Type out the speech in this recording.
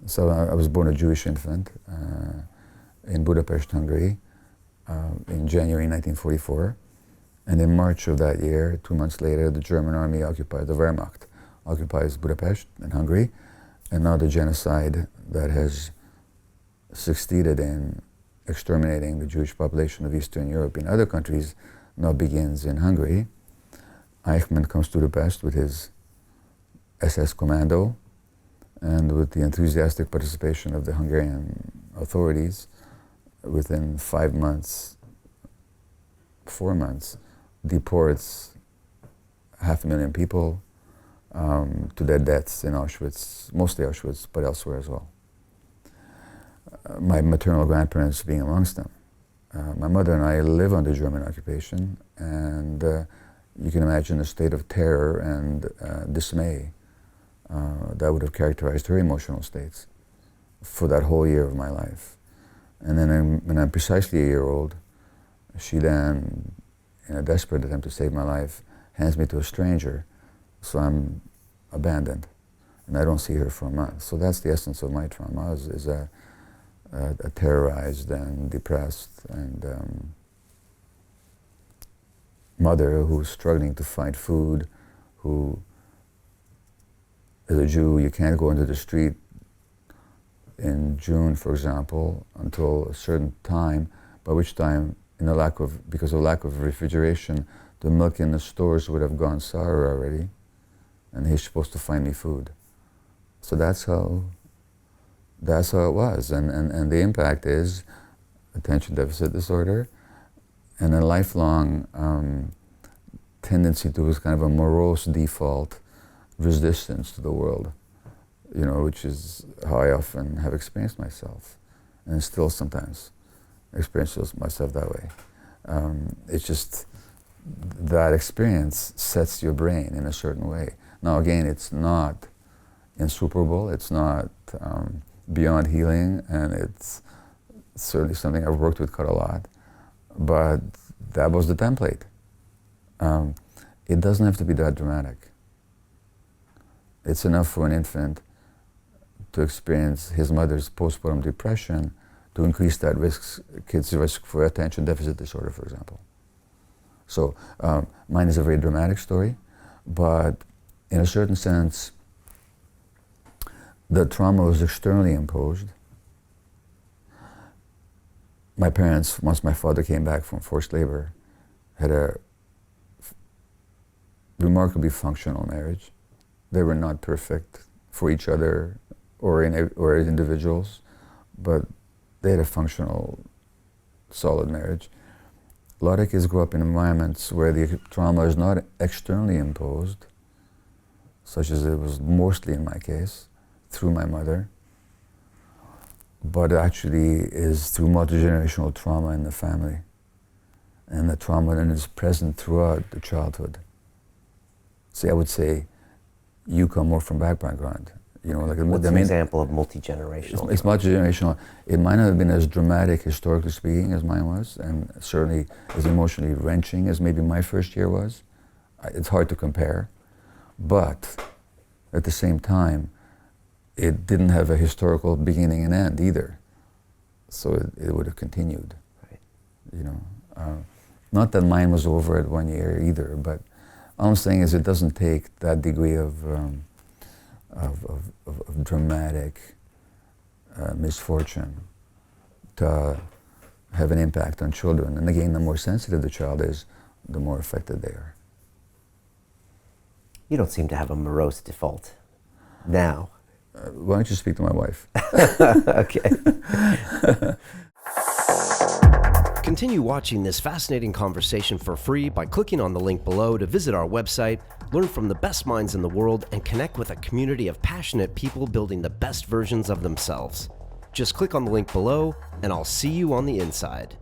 So I was born a Jewish infant in Budapest, Hungary, in January 1944. And in March of that year, 2 months later, the German army occupied, the Wehrmacht occupies Budapest in Hungary. And now the genocide that has succeeded in exterminating the Jewish population of Eastern Europe in other countries now begins in Hungary. Eichmann comes to Budapest with his SS commando and with the enthusiastic participation of the Hungarian authorities. Within 5 months, 4 months, deports 500,000 people to their deaths in Auschwitz, mostly Auschwitz, but elsewhere as well. My maternal grandparents being amongst them. My mother and I live under German occupation, and you can imagine a state of terror and dismay that would have characterized her emotional states for that whole year of my life. And then when I'm precisely a year old, she then, in a desperate attempt to save my life, hands me to a stranger, so I'm abandoned, and I don't see her for a month. So that's the essence of my trauma, is a terrorized and depressed and mother who's struggling to find food, who, as a Jew, you can't go into the street in June, for example, until a certain time, by which time, because of lack of refrigeration, the milk in the stores would have gone sour already, and he's supposed to find me food. So that's how it was, and the impact is attention deficit disorder and a lifelong tendency to kind of a morose default resistance to the world, which is how I often have experienced myself, and still sometimes experience myself that way. It's just that experience sets your brain in a certain way. Now again, it's not insuperable, it's not beyond healing, and it's certainly something I've worked with quite a lot, but that was the template. It doesn't have to be that dramatic. It's enough for an infant to experience his mother's postpartum depression to increase that kid's risk for attention deficit disorder, for example. So mine is a very dramatic story, but in a certain sense, the trauma was externally imposed. My parents, once my father came back from forced labor, had a remarkably functional marriage. They were not perfect for each other or as individuals, but they had a functional, solid marriage. A lot of kids grow up in environments where the trauma is not externally imposed, such as it was mostly in my case, through my mother, but actually is through multi-generational trauma in the family. And the trauma then is present throughout the childhood. See, I would say you come more from that background. What's an example of multi-generational? It's multi-generational. It might not have been as dramatic, historically speaking, as mine was, and certainly as emotionally wrenching as maybe my first year was. It's hard to compare, but at the same time, it didn't have a historical beginning and end either. So it would have continued. Right. Not that mine was over at 1 year either, but all I'm saying is it doesn't take that degree of dramatic misfortune to have an impact on children. And again, the more sensitive the child is, the more affected they are. You don't seem to have a morose default now. Why don't you speak to my wife? Okay. Continue watching this fascinating conversation for free by clicking on the link below to visit our website, learn from the best minds in the world, and connect with a community of passionate people building the best versions of themselves. Just click on the link below, and I'll see you on the inside.